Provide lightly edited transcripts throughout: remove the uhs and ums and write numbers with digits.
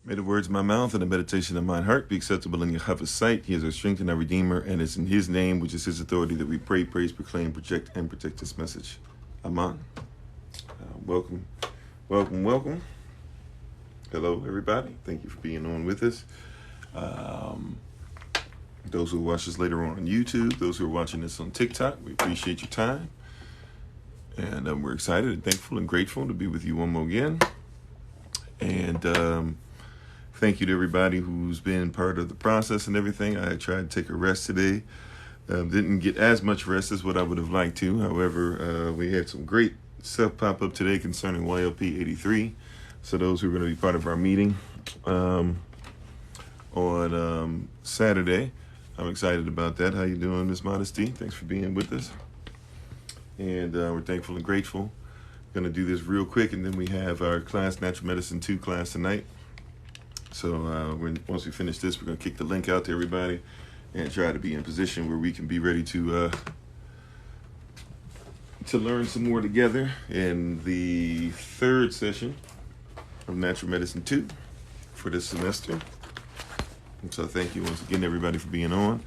May the words of my mouth and the meditation of my heart be acceptable in Yahweh's sight. He is our strength and our Redeemer, and it's in His name, which is His authority, that we pray, praise, proclaim, project, and protect this message. Amen. Welcome, welcome, welcome. Hello, everybody. Thank you for being on with us. Those who watch us later on YouTube, those who are watching this on TikTok, we appreciate your time. And we're excited and thankful and grateful to be with you one more again. And thank you to everybody who's been part of the process and everything. I tried to take a rest today. Didn't get as much rest as what I would have liked to. However, we had some great stuff pop up today concerning YLP 83. So those who are going to be part of our meeting on Saturday, I'm excited about that. How you doing, Miss Modesty? Thanks for being with us. And we're thankful and grateful. Going to do this real quick, and then we have our class, Natural Medicine 2 class tonight. So once we finish this, we're going to kick the link out to everybody and try to be in a position where we can be ready to learn some more together in the third session of Natural Medicine 2 for this semester. And so thank you once again, everybody, for being on.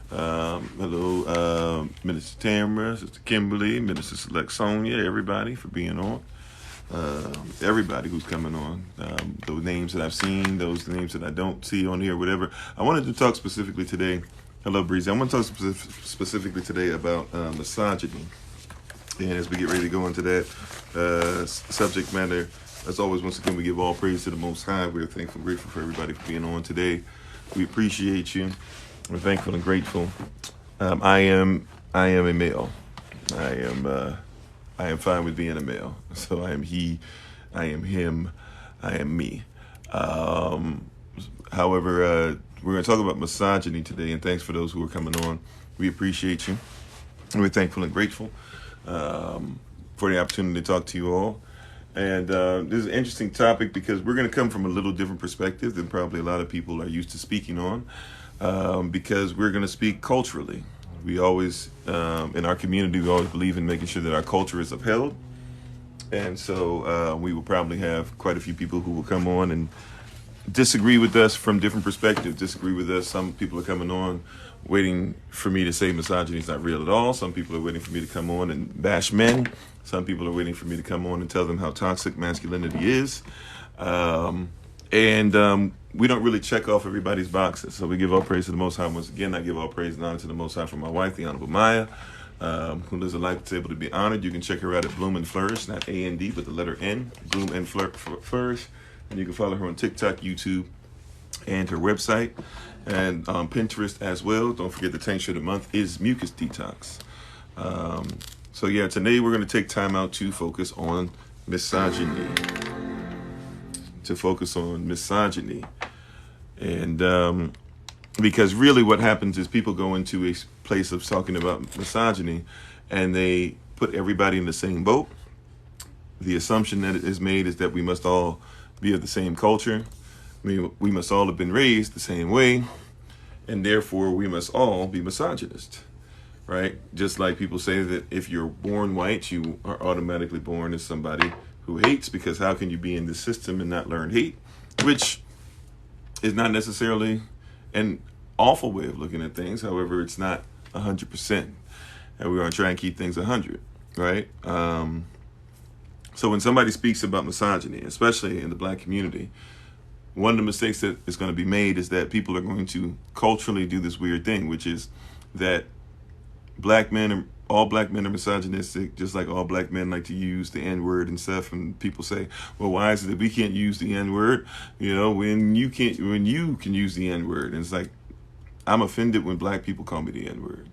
Hello, Minister Tamara, Sister Kimberly, Minister Select Sonia, everybody for being on. Everybody who's coming on, those names that I've seen, those names that I don't see on here, whatever. I wanted to talk specifically today. Hello, Breezy. I want to talk specifically today about misogyny. And as we get ready to go into that subject matter, as always, once again, we give all praise to the Most High. We're thankful and grateful for everybody for being on today. We appreciate you. We're thankful and grateful. I am a male. I am fine with being a male. So I am he, I am him, I am me. However, we're going to talk about misogyny today, and thanks for those who are coming on. We appreciate you. And we're thankful and grateful for the opportunity to talk to you all. And this is an interesting topic because we're going to come from a little different perspective than probably a lot of people are used to speaking on, because we're going to speak culturally. We always, in our community, we always believe in making sure that our culture is upheld. And so we will probably have quite a few people who will come on and disagree with us from different perspectives, disagree with us. Some people are coming on waiting for me to say misogyny is not real at all. Some people are waiting for me to come on and bash men. Some people are waiting for me to come on and tell them how toxic masculinity is. And we don't really check off everybody's boxes. So we give all praise to the Most High. Once again, I give all praise and honor to the Most High for my wife, the Honorable Maya, who lives a life that's able to be honored. You can check her out at Bloom and Flourish, not A-N-D, but the letter N, Bloom and Flourish. And you can follow her on TikTok, YouTube, and her website. And Pinterest as well. Don't forget the tincture of the month is Mucus Detox. So yeah, today we're going to take time out to focus on misogyny. And because really what happens is people go into a place of talking about misogyny and they put everybody in the same boat. The assumption that is made is that we must all be of the same culture. I mean, we must all have been raised the same way, and therefore we must all be misogynist, right? Just like people say that if you're born white, you are automatically born as somebody who hates, because how can you be in this system and not learn hate? Which is not necessarily an awful way of looking at things. However, it's not 100%. And we're going to try and keep things 100, right? So when somebody speaks about misogyny, especially in the Black community, one of the mistakes that is going to be made is that people are going to culturally do this weird thing, which is that all black men are misogynistic, just like all black men like to use the N-word and stuff. And people say, well, why is it that we can't use the N-word, when you can use the N-word? And it's like, I'm offended when black people call me the N-word.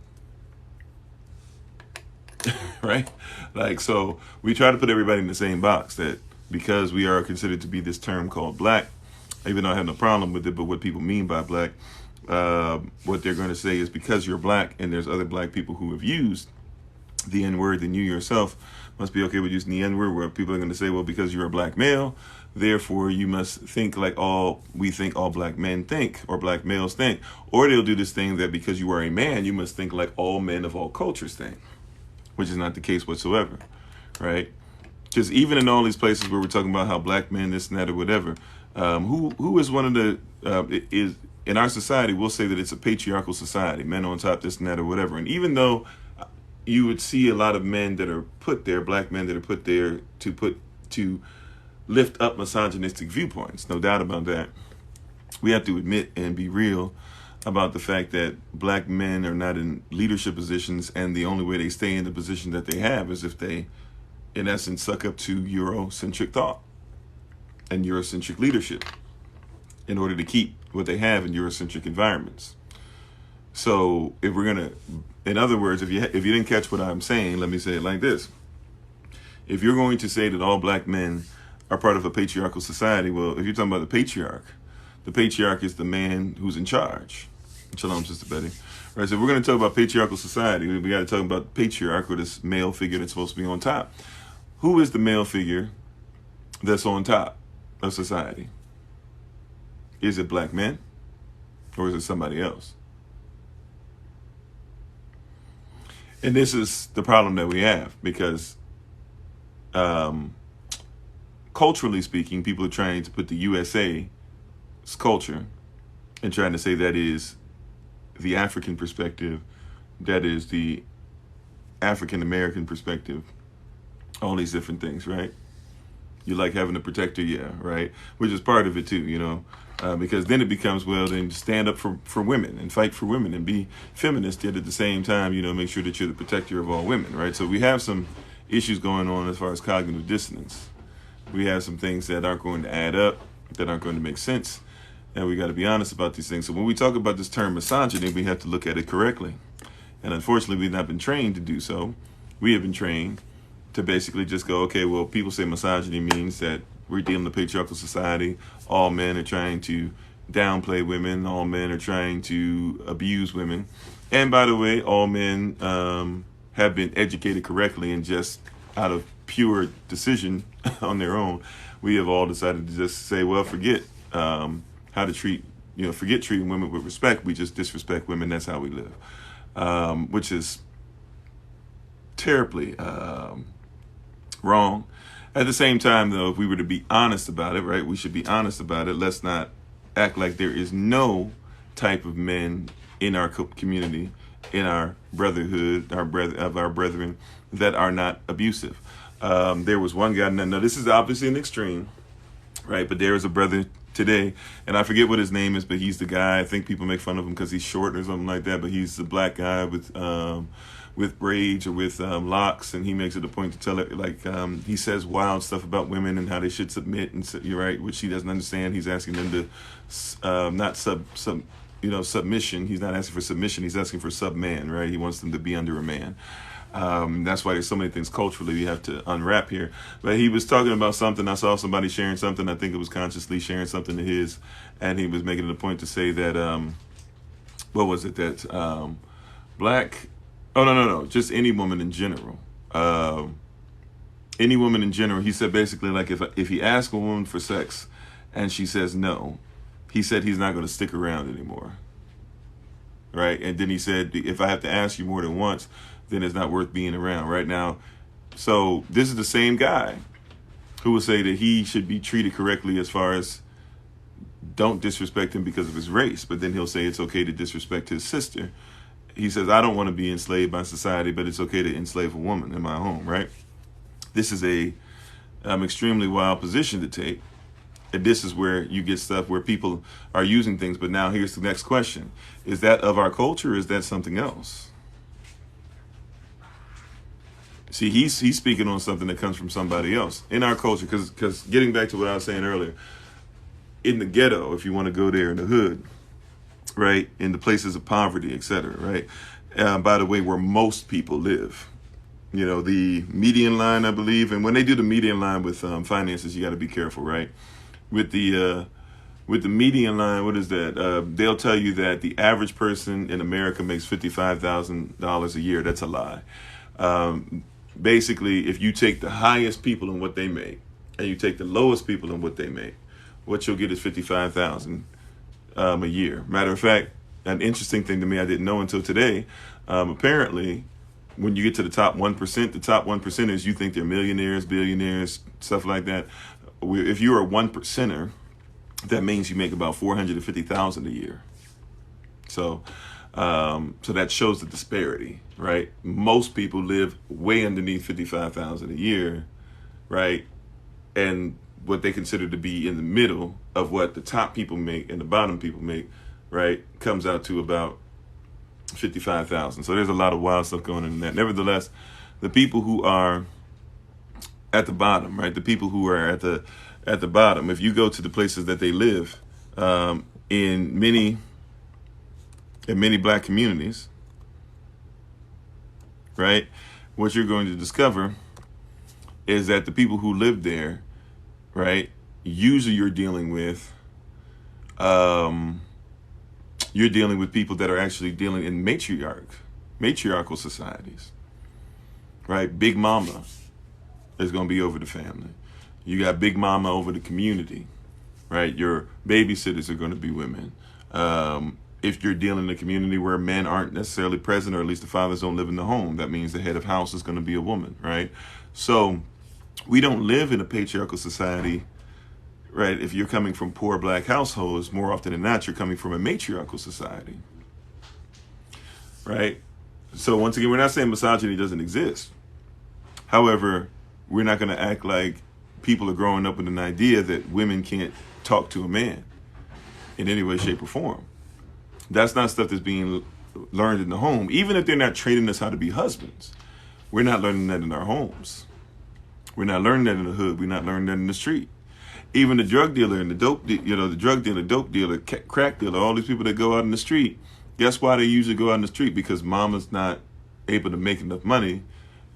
Right? Like, so we try to put everybody in the same box, that because we are considered to be this term called black, even though I have no problem with it, but what people mean by black, what they're going to say is because you're black and there's other black people who have used the N-word, then you yourself must be okay with using the N-word, where people are going to say, well, because you're a black male, therefore you must think like we think all black men think, or black males think. Or they'll do this thing that because you are a man, you must think like all men of all cultures think, which is not the case whatsoever, right? Because even in all these places where we're talking about how black men, this and that or whatever, Who is one of the is in our society? We'll say that it's a patriarchal society, men on top, this and that, or whatever. And even though you would see a lot of men that are put there, black men that are put there to lift up misogynistic viewpoints, no doubt about that. We have to admit and be real about the fact that black men are not in leadership positions, and the only way they stay in the position that they have is if they, in essence, suck up to Eurocentric thought and Eurocentric leadership in order to keep what they have in Eurocentric environments. So if we're gonna, in other words, if you didn't catch what I'm saying, let me say it like this: if you're going to say that all black men are part of a patriarchal society, well, if you're talking about the patriarch is the man who's in charge. Shalom, Sister Betty. Right, so if we're going to talk about patriarchal society, we got to talk about the patriarch, or this male figure that's supposed to be on top. Who is the male figure that's on top of society? Is it black men, or is it somebody else? And this is the problem that we have, because culturally speaking, people are trying to put the USA's culture and trying to say that is the African perspective, that is the African American perspective, all these different things, right? You like having a protector, yeah, right? Which is part of it too, because then it becomes, well, then stand up for women and fight for women and be feminist, yet at the same time, make sure that you're the protector of all women, right? So we have some issues going on as far as cognitive dissonance. We have some things that aren't going to add up, that aren't going to make sense. And we got to be honest about these things. So when we talk about this term misogyny, we have to look at it correctly. And unfortunately, we've not been trained to do so. We have been trained to basically just go, okay, well, people say misogyny means that we're dealing with a patriarchal society. All men are trying to downplay women. All men are trying to abuse women. And by the way, all men have been educated correctly, and just out of pure decision on their own, we have all decided to just say, well, forget how to treat, forget treating women with respect. We just disrespect women. That's how we live, which is terribly wrong. At the same time, though, if we were to be honest about it, right, we should be honest about it. Let's not act like there is no type of men in our community, in our brotherhood, our brethren, that are not abusive. There was one guy, now this is obviously an extreme, right? But there is a brother today, and I forget what his name is, but he's the guy, I think people make fun of him because he's short or something like that, but he's the black guy with braids or with locks, and he makes it a point to tell it, like, he says wild stuff about women and how they should submit, and you're right, which he doesn't understand. He's asking them to not submission. He's not asking for submission. He's asking for subman, right? He wants them to be under a man. That's why there's so many things culturally we have to unwrap here. But he was talking about something. I saw somebody sharing something. I think it was consciously sharing something to his, and he was making it a point to say that, what was it, that black, oh, no, just any woman in general. Any woman in general, he said basically, like, if he asks a woman for sex and she says no, he said he's not going to stick around anymore. Right? And then he said, if I have to ask you more than once, then it's not worth being around right now. So this is the same guy who will say that he should be treated correctly as far as don't disrespect him because of his race, but then he'll say it's okay to disrespect his sister. He says, I don't want to be enslaved by society, but it's okay to enslave a woman in my home, right? This is a extremely wild position to take. And this is where you get stuff where people are using things. But now here's the next question. Is that of our culture, or is that something else? See, he's speaking on something that comes from somebody else in our culture. Because getting back to what I was saying earlier, in the ghetto, if you want to go there, in the hood, right, in the places of poverty, etc., right, by the way, where most people live, the median line, I believe, and when they do the median line with finances, you got to be careful, right? With the median line, what is that? They'll tell you that the average person in America makes $55,000 a year. That's a lie. Basically, if you take the highest people in what they make and you take the lowest people in what they make, what you'll get is $55,000 a year. Matter of fact, an interesting thing to me, I didn't know until today. Apparently, when you get to the top 1%, the top 1%ers, you think they're millionaires, billionaires, stuff like that. If you're a 1%er, that means you make about 450,000 a year. So, so that shows the disparity, right? Most people live way underneath 55,000 a year, right? And what they consider to be in the middle of what the top people make and the bottom people make, right, comes out to about 55,000. So there's a lot of wild stuff going on in that. Nevertheless, the people who are at the bottom, right, the people who are at the bottom, if you go to the places that they live, in many black communities, right, what you're going to discover is that the people who live there, right, usually you're dealing with people that are actually dealing in matriarchal societies, right? Big mama is going to be over the family. You got big mama over the community, right? Your babysitters are going to be women. If you're dealing in a community where men aren't necessarily present, or at least the fathers don't live in the home, that means the head of house is going to be a woman, right? So we don't live in a patriarchal society, right? If you're coming from poor black households, more often than not, you're coming from a matriarchal society, right? So once again, we're not saying misogyny doesn't exist. However, we're not going to act like people are growing up with an idea that women can't talk to a man in any way, shape, or form. That's not stuff that's being learned in the home. Even if they're not training us how to be husbands, we're not learning that in our homes. We're not learning that in the hood. We're not learning that in the street. Even the drug dealer and the dope dealer, crack dealer, all these people that go out in the street, guess why they usually go out in the street? Because mama's not able to make enough money.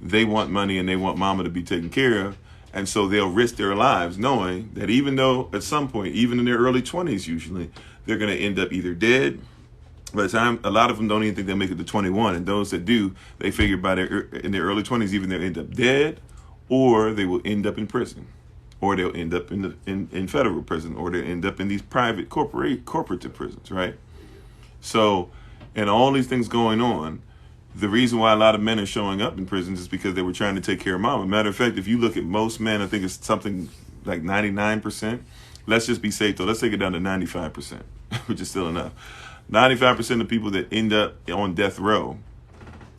They want money and they want mama to be taken care of. And so they'll risk their lives knowing that even though at some point, even in their early 20s usually, they're going to end up either dead. By the time, a lot of them don't even think they'll make it to 21. And those that do, they figure in their early 20s, even they'll end up dead, or they will end up in prison, or they'll end up in federal prison, or they'll end up in these private corporate prisons, right? So, and all these things going on, the reason why a lot of men are showing up in prisons is because they were trying to take care of mama. Matter of fact, if you look at most men, I think it's something like 99%. Let's just be safe though. Let's take it down to 95%, which is still enough. 95% of people that end up on death row,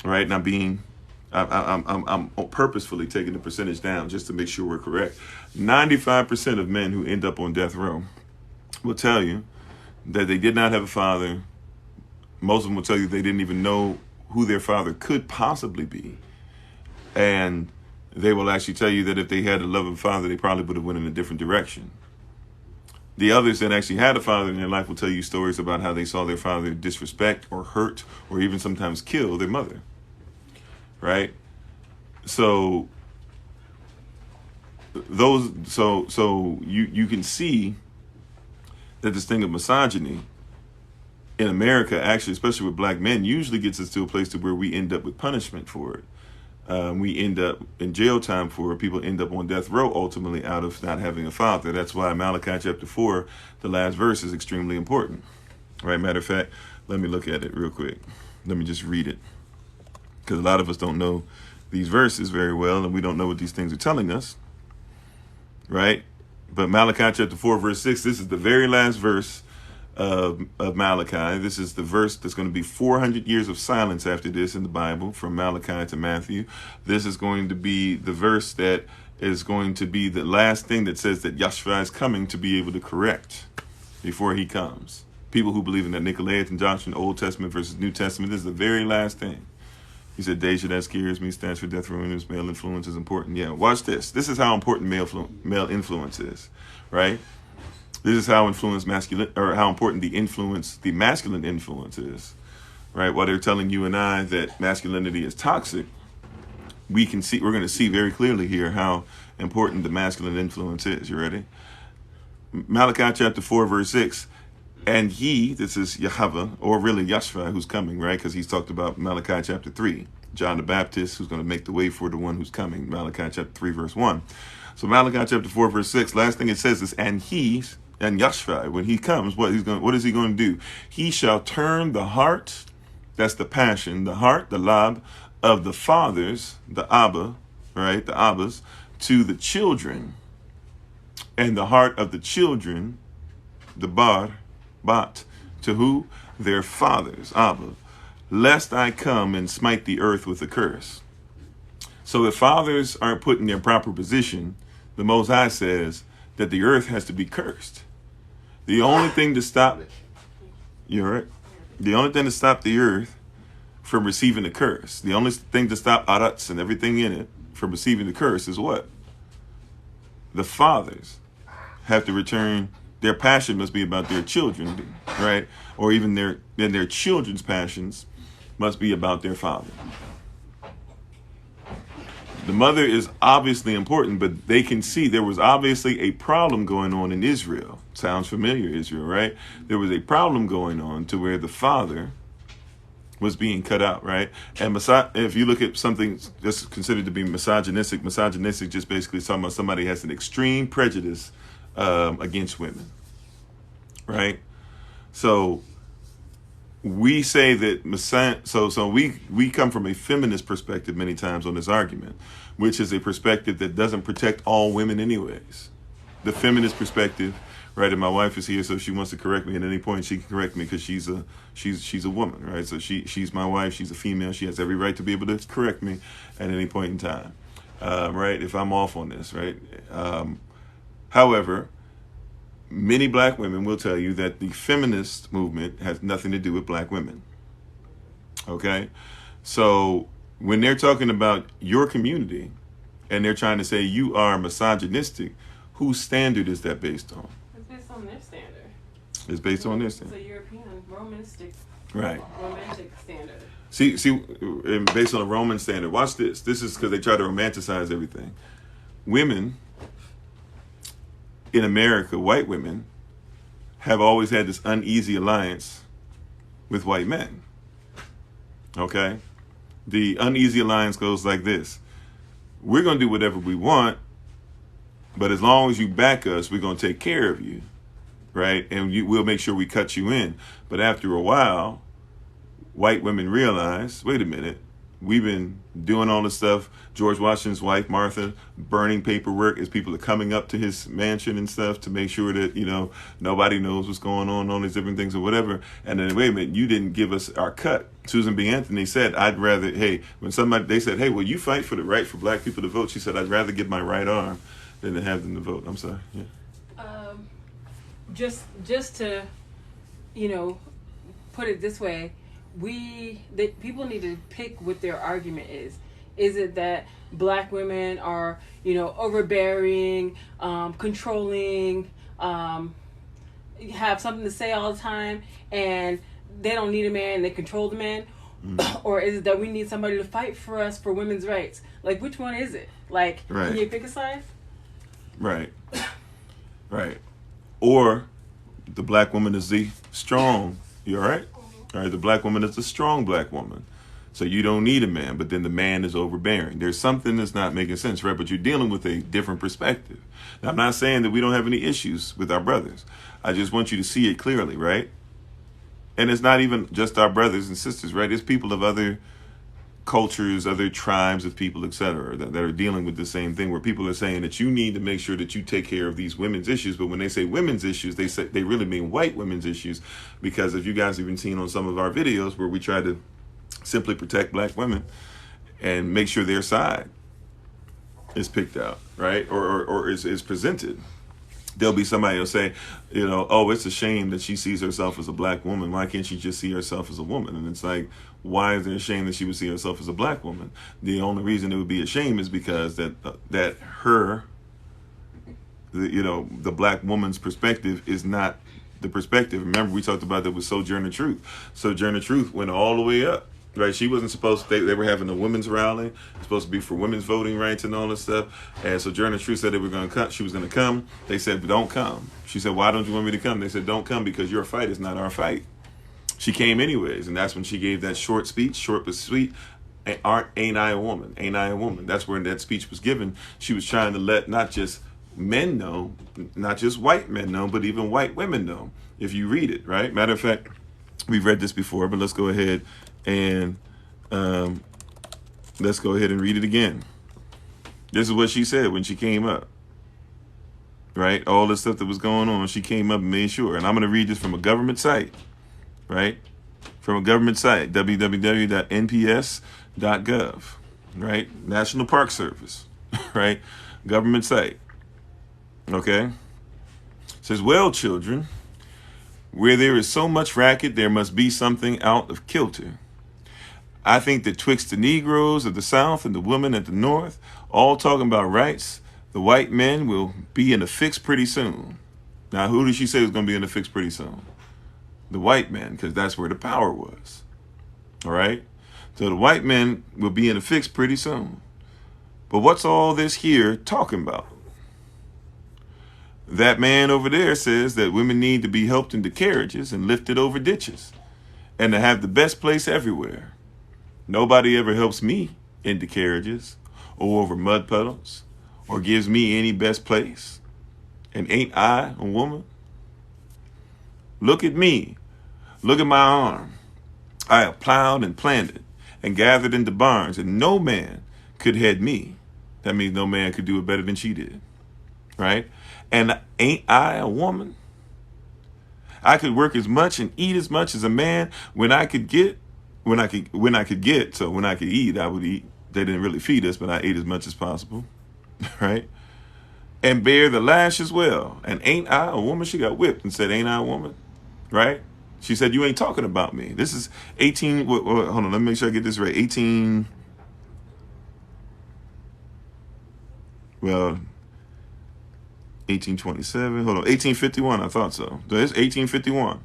right? Now I'm purposefully taking the percentage down just to make sure we're correct. 95% of men who end up on death row will tell you that they did not have a father. Most of them will tell you they didn't even know who their father could possibly be. And they will actually tell you that if they had a loving father, they probably would have went in a different direction. The others that actually had a father in their life will tell you stories about how they saw their father disrespect or hurt or even sometimes kill their mother, right? So you can see that this thing of misogyny in America, actually, especially with black men, usually gets us to a place to where we end up with punishment for it. We end up in jail time for it. People end up on death row ultimately out of not having a father. That's why Malachi chapter 4, the last verse, is extremely important. Right? Matter of fact, let me look at it real quick. Let me just read it. Because a lot of us don't know these verses very well, and we don't know what these things are telling us. Right? But Malachi chapter 4, verse 6, this is the very last verse of Malachi. This is the verse that's going to be 400 years of silence after this in the Bible, from Malachi to Matthew. This is going to be the verse that is going to be the last thing that says that Yahshua is coming to be able to correct before he comes. People who believe in that Nicolaitan doctrine, Old Testament versus New Testament, this is the very last thing. He said, Deja, that scares me, stands for death, ruinous, male influence is important. Yeah, watch this. This is how important male influence is, right? This is how important the masculine influence is, right? While they're telling you and I that masculinity is toxic, we're going to see very clearly here how important the masculine influence is. You ready? Malachi chapter 4, verse 6. And he, this is Yahweh, or really Yahshua, who's coming, right? Because he's talked about Malachi chapter 3. John the Baptist, who's going to make the way for the one who's coming. Malachi chapter 3, verse 1. So Malachi chapter 4, verse 6, last thing it says is, and Yahshua, when he comes, what is he going to do? He shall turn the heart, that's the passion, the heart, the lab of the fathers, the Abba, right, the Abbas, to the children, and the heart of the children the bot, to who? Their fathers, Abba, lest I come and smite the earth with a curse. So if fathers aren't put in their proper position, the Most High says that the earth has to be cursed. The only thing to stop, you're right. The only thing to stop the earth from receiving the curse, the only thing to stop Arats and everything in it from receiving the curse is what? The fathers have to return. Their passion must be about their children, right? Or even their children's passions must be about their father. The mother is obviously important, but they can see there was obviously a problem going on in Israel. Sounds familiar, Israel, right? There was a problem going on to where the father was being cut out, right? And if you look at something that's considered to be misogynistic just basically talking about somebody has an extreme prejudice against women, right? So we say that so we come from a feminist perspective many times on this argument, which is a perspective that doesn't protect all women anyways. The feminist perspective, right? And my wife is here, so if she wants to correct me at any point, she can correct me because she's a woman, right? So she's my wife. She's a female. She has every right to be able to correct me at any point in time, right? If I'm off on this, right? However, many black women will tell you that the feminist movement has nothing to do with black women. Okay? So when they're talking about your community and they're trying to say you are misogynistic, whose standard is that based on? It's based on their standard. It's based on their standard. It's a European, romantic standard. See, based on a Roman standard. Watch this. This is because they try to romanticize everything. Women in America, white women, have always had this uneasy alliance with white men. Okay? The uneasy alliance goes like this. We're going to do whatever we want, but as long as you back us, we're going to take care of you, right? And we'll make sure we cut you in. But after a while, white women realize, wait a minute, we've been doing all this stuff. George Washington's wife, Martha, burning paperwork as people are coming up to his mansion and stuff to make sure that, nobody knows what's going on, all these different things or whatever. And then, wait a minute, you didn't give us our cut. Susan B. Anthony said, they said, hey, will you fight for the right for black people to vote? She said, I'd rather give my right arm than to have them to vote. I'm sorry. Yeah. Just to, put it this way, people need to pick what their argument is. Is it that black women are, overbearing, controlling, have something to say all the time, and they don't need a man, they control the man? Mm. Or is it that we need somebody to fight for us for women's rights? Like, which one is it? Like, right. Can you pick a side? Right. Right. Or the black woman is the strong. You all right? All right, the black woman is a strong black woman. So you don't need a man, but then the man is overbearing. There's something that's not making sense, right? But you're dealing with a different perspective. Now, I'm not saying that we don't have any issues with our brothers. I just want you to see it clearly, right? And it's not even just our brothers and sisters, right? It's people of other cultures, other tribes of people, etc., that are dealing with the same thing, where people are saying that you need to make sure that you take care of these women's issues. But when they say women's issues, they really mean white women's issues, because if you guys have even seen on some of our videos where we try to simply protect black women and make sure their side is picked out, right, or is presented. There'll be somebody who'll say, oh, it's a shame that she sees herself as a black woman. Why can't she just see herself as a woman? And it's like, why is there a shame that she would see herself as a black woman? The only reason it would be a shame is because the black woman's perspective is not the perspective. Remember, we talked about that with Sojourner Truth. Sojourner Truth went all the way up. Right, she wasn't supposed to. They were having a women's rally, supposed to be for women's voting rights and all this stuff. And so Sojourner Truth said they were going to come. She was going to come. They said, "Don't come." She said, "Why don't you want me to come?" They said, "Don't come because your fight is not our fight." She came anyways, and that's when she gave that short speech, short but sweet. Ain't I a woman? Ain't I a woman? That's where that speech was given. She was trying to let not just men know, not just white men know, but even white women know. If you read it, right? Matter of fact, we've read this before, but let's go ahead and read it again. This is what she said when she came up. right? All the stuff that was going on, she came up and made sure. And I'm going to read this from a government site, right? From a government site, www.nps.gov, right? National Park Service, right? Government site, okay? It says, well, children, where there is so much racket, there must be something out of kilter. I think that twixt the Negroes of the South and the women at the North, all talking about rights, the white men will be in a fix pretty soon. Now, who did she say was going to be in a fix pretty soon? The white men, because that's where the power was. All right? So the white men will be in a fix pretty soon. But what's all this here talking about? That man over there says that women need to be helped into carriages and lifted over ditches and to have the best place everywhere. Nobody ever helps me into carriages or over mud puddles or gives me any best place. And ain't I a woman? Look at me. Look at my arm. I have plowed and planted and gathered into barns, and no man could head me. That means no man could do it better than she did. Right? And ain't I a woman? I could work as much and eat as much as a man when I could eat, I would eat. They didn't really feed us, but I ate as much as possible. Right? And bear the lash as well. And ain't I a woman? She got whipped and said, ain't I a woman? Right? She said, you ain't talking about me. This is 18, hold on, let me make sure I get this right. 1827, hold on, 1851, I thought so. It's 1851.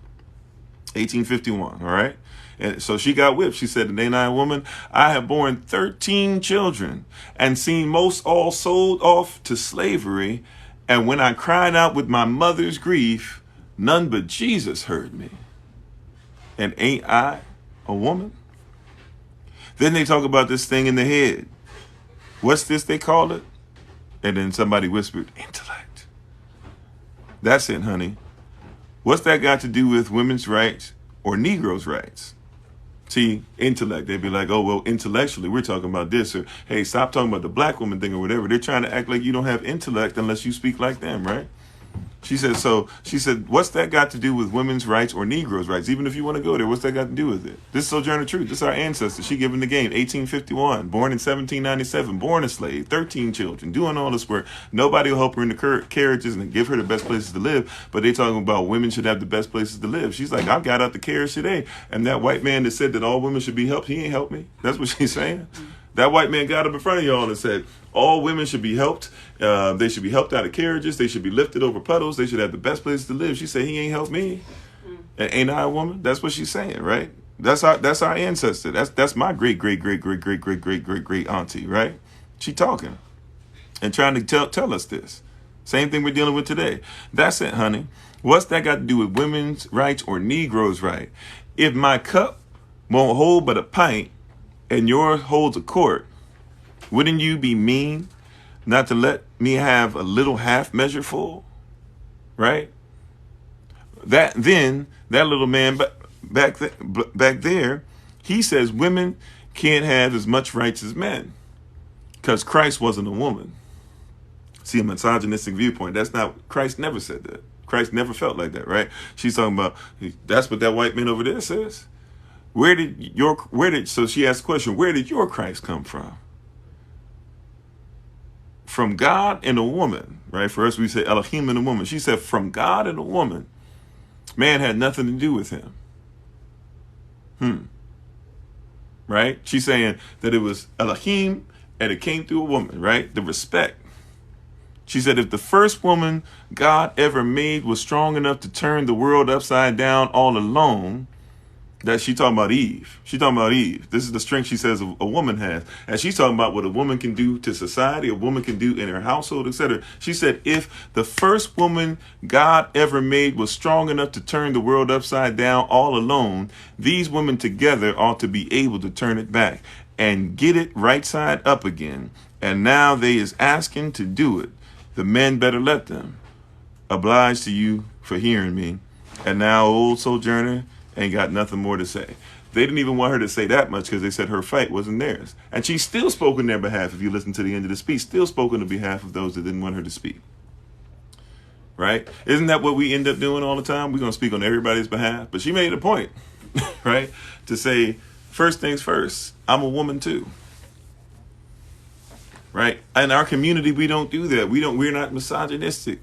1851, all right? And so she got whipped. She said, ain't I a woman? I have borne 13 children and seen most all sold off to slavery. And when I cried out with my mother's grief, none but Jesus heard me. And ain't I a woman? Then they talk about this thing in the head. What's this they call it? And then somebody whispered, intellect. That's it, honey. What's that got to do with women's rights or Negroes' rights? See, intellect. They'd be like, oh, well, intellectually, we're talking about this. Or, hey, stop talking about the black woman thing or whatever. They're trying to act like you don't have intellect unless you speak like them, right? She said, what's that got to do with women's rights or Negroes' rights? Even if you want to go there, what's that got to do with it? This is Sojourner Truth. This is our ancestor. She giving the game. 1851, born in 1797, born a slave, 13 children, doing all this work. Nobody will help her in the carriages and give her the best places to live. But they talking about women should have the best places to live. She's like, I got out the carriage today. And that white man that said that all women should be helped, he ain't helped me. That's what she's saying. That white man got up in front of y'all and said, all women should be helped. They should be helped out of carriages. They should be lifted over puddles. They should have the best places to live. She said, he ain't helped me. And ain't I a woman? That's what she's saying, right? That's our ancestor. That's my great auntie, right? She talking and trying to tell us this. Same thing we're dealing with today. That's it, honey. What's that got to do with women's rights or Negroes' right? If my cup won't hold but a pint and yours holds a quart, wouldn't you be mean not to let me have a little half measure full? Right? That little man back there, he says women can't have as much rights as men because Christ wasn't a woman. See, a misogynistic viewpoint. That's not, Christ never said that. Christ never felt like that, right? She's talking about, that's what that white man over there says. So she asked the question, where did your Christ come from? From God and a woman, right? For us, we say Elohim and a woman. She said, from God and a woman, man had nothing to do with him. Right? She's saying that it was Elohim and it came through a woman, right? The respect. She said, if the first woman God ever made was strong enough to turn the world upside down all alone, that she talking about Eve. She talking about Eve. This is the strength she says a woman has. And she's talking about what a woman can do to society, a woman can do in her household, etc. She said, if the first woman God ever made was strong enough to turn the world upside down all alone, these women together ought to be able to turn it back and get it right side up again. And now they is asking to do it. The men better let them. Obliged to you for hearing me. And now old Sojourner ain't got nothing more to say. They didn't even want her to say that much because they said her fight wasn't theirs. And she still spoke on their behalf. If you listen to the end of the speech, still spoke on the behalf of those that didn't want her to speak. right? Isn't that what we end up doing all the time? We're going to speak on everybody's behalf. But she made a point, right? To say, first things first, I'm a woman too. Right? In our community, we don't do that. We're not misogynistic.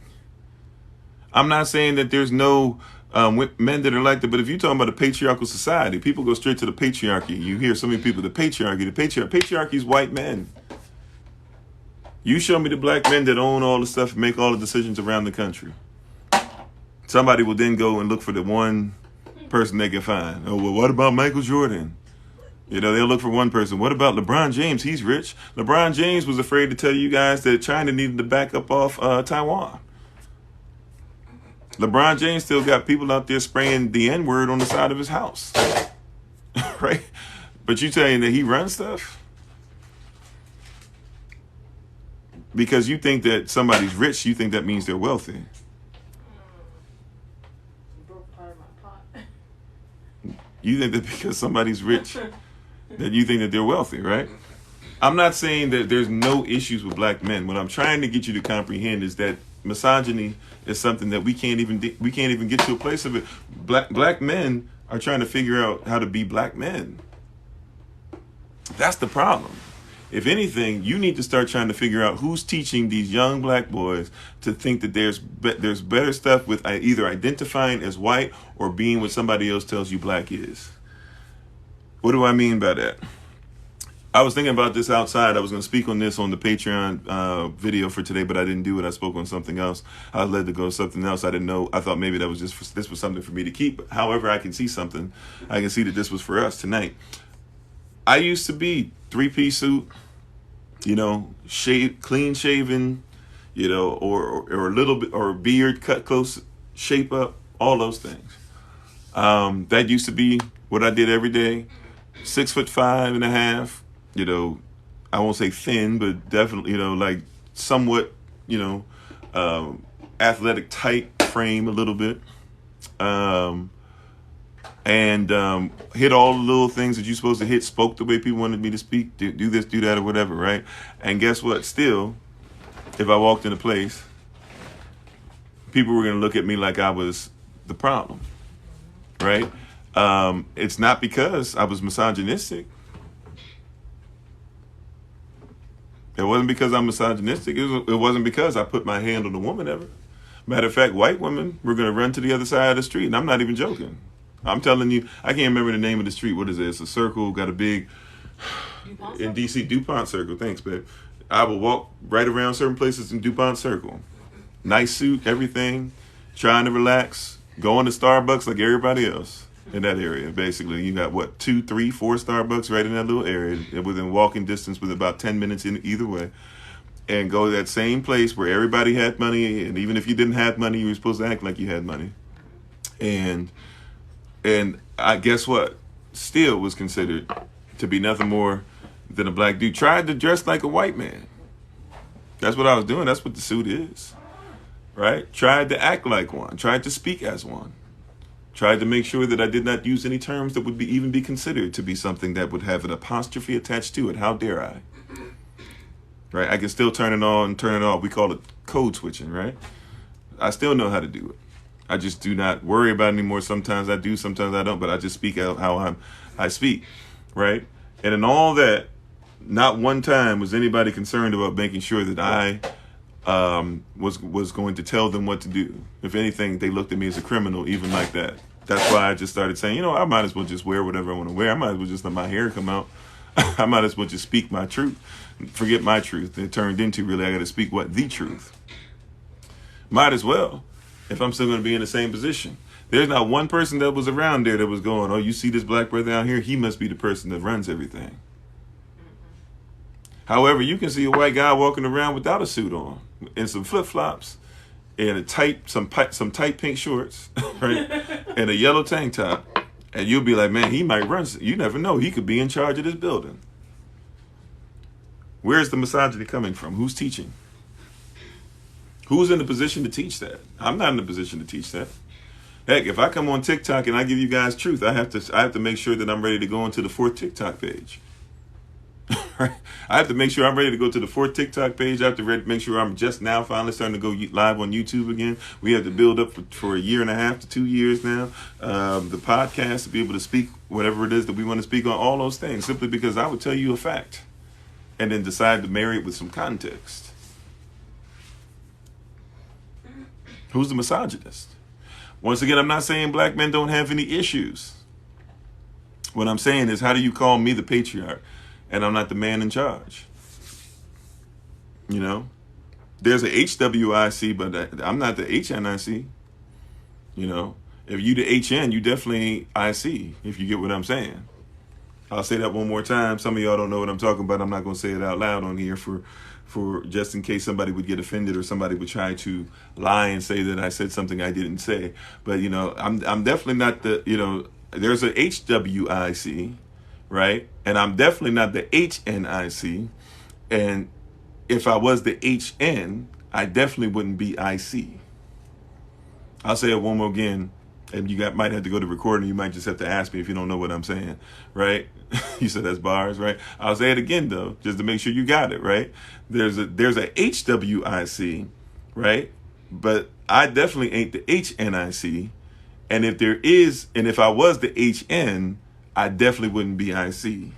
I'm not saying that there's no men that are like that, but if you're talking about a patriarchal society, people go straight to the patriarchy. You hear so many people, the patriarchy is white men. You show me the black men that own all the stuff and make all the decisions around the country. Somebody will then go and look for the one person they can find. Oh, well, what about Michael Jordan? They'll look for one person. What about LeBron James? He's rich. LeBron James was afraid to tell you guys that China needed to back up off Taiwan. LeBron James still got people out there spraying the N-word on the side of his house. Right? But you telling that he runs stuff? Because you think that somebody's rich, you think that means they're wealthy. Broke part of my pot. You think that because somebody's rich, that you think that they're wealthy, right? I'm not saying that there's no issues with black men. What I'm trying to get you to comprehend is that misogyny is something that we can't even get to a place of it. Black men are trying to figure out how to be black men. That's the problem. If anything, you need to start trying to figure out who's teaching these young black boys to think that there's better stuff with either identifying as white or being what somebody else tells you black is. What do I mean by that? I was thinking about this outside. I was going to speak on this on the Patreon video for today, but I didn't do it. I spoke on something else. I was led to go to something else. I didn't know. I thought maybe that was this was something for me to keep. However, I can see something. I can see that this was for us tonight. I used to be 3-piece suit, clean shaven, or a little bit, or beard cut close, shape up, all those things. That used to be what I did every day. 6'5.5", I won't say thin, but definitely, like somewhat, athletic tight frame a little bit. And hit all the little things that you're supposed to hit, spoke the way people wanted me to speak, do this, do that, or whatever, right? And guess what? Still, if I walked in a place, people were going to look at me like I was the problem, right? It's not because I was misogynistic. It wasn't because I'm misogynistic. It wasn't because I put my hand on a woman ever. Matter of fact, white women were going to run to the other side of the street, and I'm not even joking. I'm telling you, I can't remember the name of the street. What is it? It's a circle, got a big, in D.C., DuPont Circle. Thanks, babe. I will walk right around certain places in DuPont Circle. Nice suit, everything, trying to relax, going to Starbucks like everybody else in that area. Basically, you got, 2, 3, 4 Starbucks right in that little area, within walking distance with about 10 minutes in either way. And go to that same place where everybody had money, and even if you didn't have money, you were supposed to act like you had money. And I guess what? Still was considered to be nothing more than a black dude. Tried to dress like a white man. That's what I was doing. That's what the suit is. Right? Tried to act like one. Tried to speak as one. Tried to make sure that I did not use any terms that would even be considered to be something that would have an apostrophe attached to it. How dare I? Right? I can still turn it on and turn it off. We call it code switching, right? I still know how to do it. I just do not worry about it anymore. Sometimes I do, sometimes I don't, but I just speak out how I speak, right? And in all that, not one time was anybody concerned about making sure that I was going to tell them what to do. If anything, they looked at me as a criminal, even like that. That's why I just started saying, I might as well just wear whatever I want to wear. I might as well just let my hair come out. I might as well just speak my truth. Forget my truth. It turned into, really, I got to speak the truth. Might as well. If I'm still going to be in the same position. There's not one person that was around there that was going, oh, you see this black brother out here? He must be the person that runs everything. However, you can see a white guy walking around without a suit on and some flip-flops and some tight pink shorts, right? And a yellow tank top. And you'll be like, man, he might run. You never know. He could be in charge of this building. Where's the misogyny coming from? Who's teaching? Who's in the position to teach that? I'm not in the position to teach that. Heck, if I come on TikTok and I give you guys truth, I have to make sure that I'm ready to go into the 4th TikTok page. Right? I have to make sure I'm ready to go to the fourth TikTok page. I have to make sure I'm just now finally starting to go live on YouTube again. We have to build up for a year and a half to 2 years now. The podcast, to be able to speak whatever it is that we want to speak on, all those things, simply because I would tell you a fact and then decide to marry it with some context. Who's the misogynist? Once again, I'm not saying black men don't have any issues. What I'm saying is, how do you call me the patriarch and I'm not the man in charge? You know, there's a HWIC, but I'm not the HNIC. You know, if you the HN, you definitely ain't IC, if you get what I'm saying. I'll say that one more time. Some of y'all don't know what I'm talking about. I'm not going to say it out loud on here for just in case somebody would get offended or somebody would try to lie and say that I said something I didn't say. But, you know, I'm definitely not the, you know, there's a HWIC, right? And I'm definitely not the HNIC. And if I was the HN, I definitely wouldn't be IC. I'll say it one more again. And you might have to go to recording. You might just have to ask me if you don't know what I'm saying, right? You said that's bars, right? I'll say it again, though, just to make sure you got it, right? There's a HWIC, right? But I definitely ain't the HNIC. And if I was the HN, I definitely wouldn't be IC.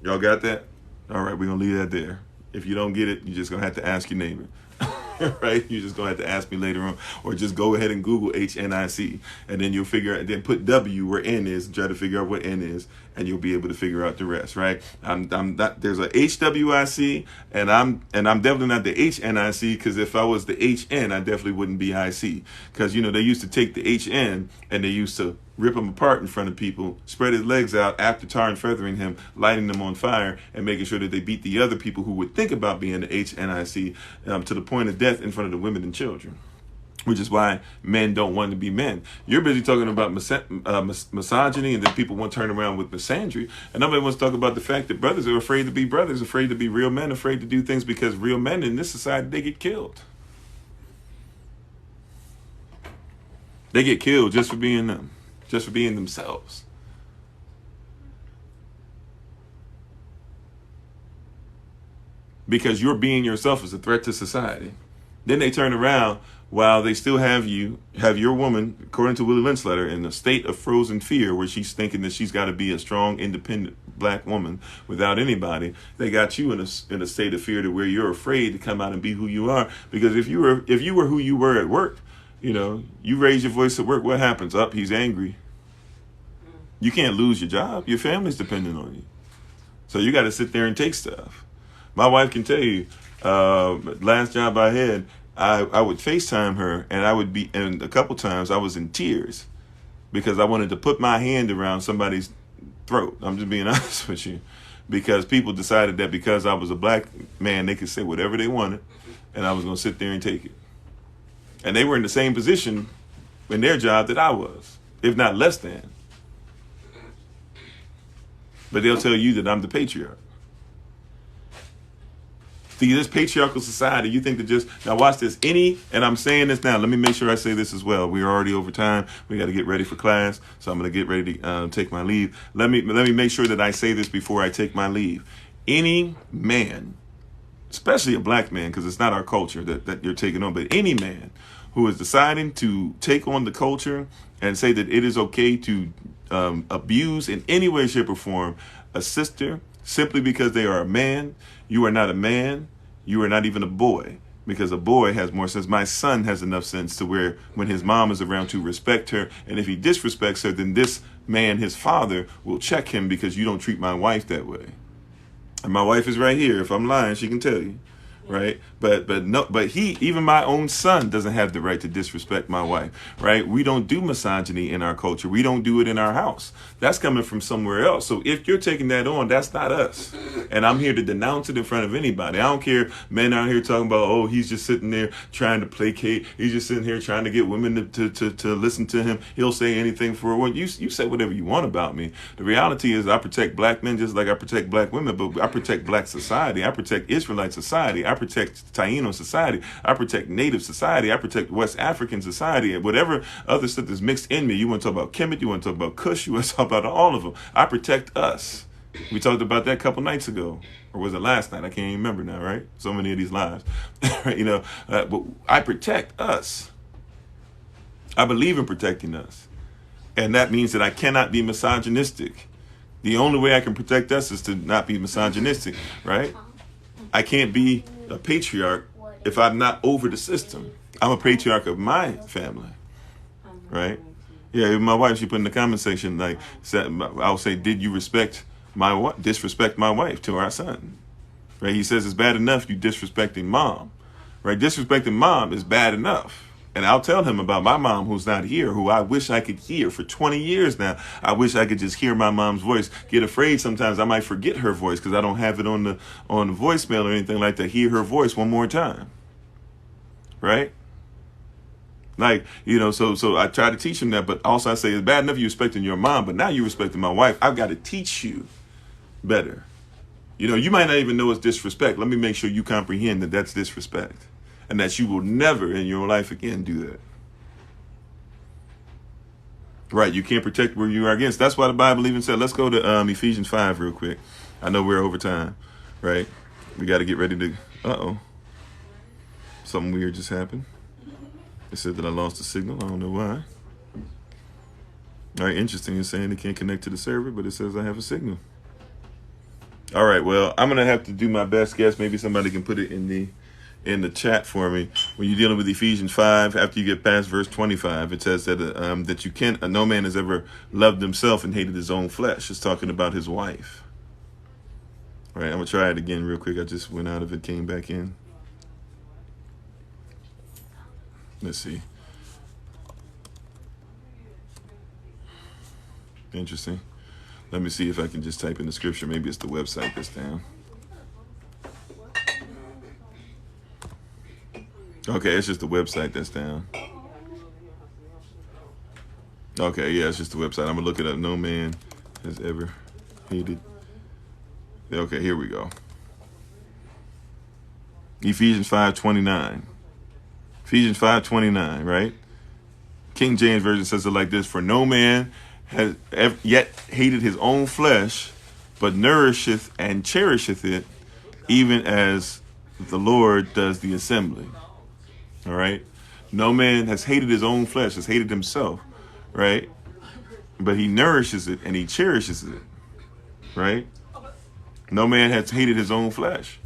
Y'all got that? All right, we're going to leave that there. If you don't get it, you're just going to have to ask your neighbor. Right? You're just going to have to ask me later on, or just go ahead and Google HNIC, and then you'll figure out, then put W where N is and try to figure out what N is, and you'll be able to figure out the rest, right? I'm not, there's a HWIC, and I'm definitely not the HNIC, because if I was the HN, I definitely wouldn't be IC, because, you know, they used to take the HN and they used to rip him apart in front of people, spread his legs out after tar and feathering him, lighting them on fire, and making sure that they beat the other people who would think about being the HNIC to the point of death in front of the women and children. Which is why men don't want to be men. You're busy talking about misogyny, and then people want to turn around with misandry. And nobody wants to talk about the fact that brothers are afraid to be brothers, afraid to be real men, afraid to do things, because real men in this society, they get killed. They get killed just for being them. Just for being themselves. Because your being yourself is a threat to society. Then they turn around while they still have your woman, according to Willie Lynchletter, in a state of frozen fear, where she's thinking that she's got to be a strong, independent black woman without anybody. They got you in a state of fear to where you're afraid to come out and be who you are. Because if you were who you were at work, you know, you raise your voice at work, what happens? He's angry. You can't lose your job. Your family's dependent on you. So you got to sit there and take stuff. My wife can tell you, last job I had, I would FaceTime her, and a couple times I was in tears because I wanted to put my hand around somebody's throat. I'm just being honest with you. Because people decided that because I was a black man, they could say whatever they wanted, and I was going to sit there and take it. And they were in the same position in their job that I was, if not less than. But they'll tell you that I'm the patriarch. See, this patriarchal society, you think that just, now watch this, and I'm saying this now, let me make sure I say this as well. We're already over time. We got to get ready for class, so I'm going to get ready to take my leave. Let me make sure that I say this before I take my leave. Any man, especially a black man, because it's not our culture that you're taking on, but any man who is deciding to take on the culture and say that it is okay to abuse in any way, shape, or form a sister simply because they are a man, you are not a man, you are not even a boy, because a boy has more sense. My son has enough sense to where when his mom is around to respect her, and if he disrespects her, then this man, his father, will check him because you don't treat my wife that way. And my wife is right here. If I'm lying, she can tell you. Right, but even my own son doesn't have the right to disrespect my wife. Right, we don't do misogyny in our culture. We don't do it in our house. That's coming from somewhere else. So if you're taking that on, that's not us. And I'm here to denounce it in front of anybody. I don't care. Men out here talking about, oh, he's just sitting there trying to placate. He's just sitting here trying to get women to listen to him. He'll say anything for a woman. You say whatever you want about me. The reality is I protect black men just like I protect black women, but I protect black society. I protect Israelite society. I protect Taino society. I protect Native society. I protect West African society, and whatever other stuff that's mixed in me. You want to talk about Kemet, you want to talk about Kush, you want to talk about all of them. I protect us. We talked about that a couple nights ago. Or was it last night? I can't even remember now, right? So many of these lives. But I protect us. I believe in protecting us. And that means that I cannot be misogynistic. The only way I can protect us is to not be misogynistic, right? I can't be a patriarch if I'm not over the system. I'm a patriarch of my family, right? Yeah, my wife, she put in the comment section, like, I'll say, did you disrespect my wife to our son? Right? He says it's bad enough you disrespecting mom, right? Disrespecting mom is bad enough. And I'll tell him about my mom who's not here, who I wish I could hear for 20 years now. I wish I could just hear my mom's voice. Get afraid sometimes I might forget her voice because I don't have it on the voicemail or anything like that. Hear her voice one more time. Right? Like, so I try to teach him that, but also I say it's bad enough you respecting your mom, but now you respecting my wife. I've got to teach you better. You might not even know it's disrespect. Let me make sure you comprehend that that's disrespect. And that you will never in your life again do that. Right, you can't protect where you are against. That's why the Bible even said, let's go to Ephesians 5 real quick. I know we're over time, right? We got to get ready to, something weird just happened. It said that I lost the signal. I don't know why. All right, interesting. It's saying it can't connect to the server, but it says I have a signal. All right, well, I'm going to have to do my best guess. Maybe somebody can put it in the chat for me. When you're dealing with Ephesians 5, after you get past verse 25, it says that that you can't, no man has ever loved himself and hated his own flesh. It's talking about his wife. All right, I'm going to try it again real quick. I just went out of it, came back in. Let's see. Interesting. Let me see if I can just type in the scripture. Maybe it's the website that's down. Okay, it's just the website that's down. Okay, yeah, it's just the website. I'm going to look it up. No man has ever hated. Okay, here we go. Ephesians 5:29. Ephesians 5:29, right? King James Version says it like this: for no man has yet hated his own flesh, but nourisheth and cherisheth it, even as the Lord does the assembly. All right. No man has hated his own flesh, has hated himself, right? But he nourishes it and he cherishes it, right? No man has hated his own flesh,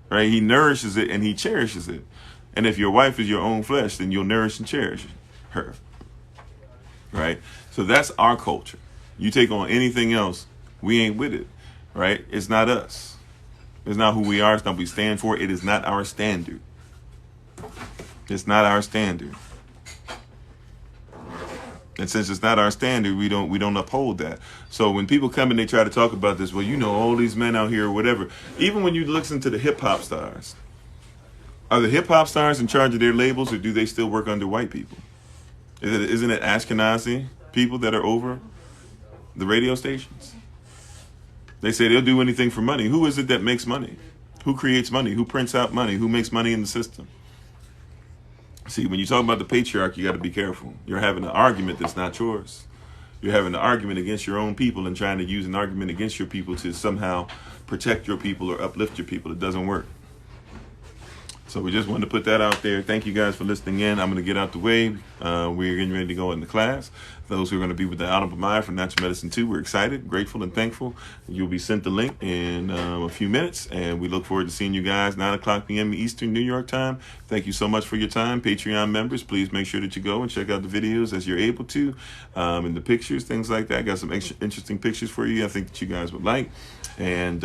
right? He nourishes it and he cherishes it. And if your wife is your own flesh, then you'll nourish and cherish her, right? So that's our culture. You take on anything else, we ain't with it, right? It's not us. It's not who we are. It's not what we stand for. It is not our standard. It's not our standard. And since it's not our standard, we don't uphold that. So when people come and they try to talk about this, well, all these men out here or whatever, even when you listen to the hip hop stars, are the hip hop stars in charge of their labels, or do they still work under white people? Isn't it Ashkenazi people that are over the radio stations? They say they'll do anything for money. Who is it that makes money? Who creates money? Who prints out money? Who makes money in the system? See, when you talk about the patriarch, you got to be careful. You're having an argument that's not yours. You're having an argument against your own people and trying to use an argument against your people to somehow protect your people or uplift your people. It doesn't work. So we just wanted to put that out there. Thank you guys for listening in. I'm going to get out the way. We're getting ready to go into class. Those who are going to be with the Audible Mind for Natural Medicine 2, we're excited, grateful, and thankful. You'll be sent the link in a few minutes, and we look forward to seeing you guys 9 o'clock p.m. Eastern New York time. Thank you so much for your time. Patreon members, please make sure that you go and check out the videos as you're able to, and the pictures, things like that. I got some extra interesting pictures for you I think that you guys would like. And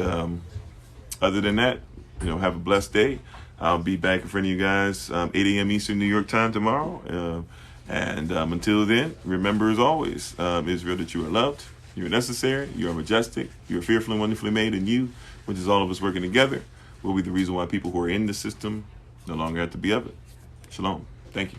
other than that, have a blessed day. I'll be back in front of you guys 8 a.m. Eastern New York time tomorrow. And until then, remember as always, Israel, that you are loved, you are necessary, you are majestic, you are fearfully and wonderfully made, and you, which is all of us working together, will be the reason why people who are in the system no longer have to be of it. Shalom. Thank you.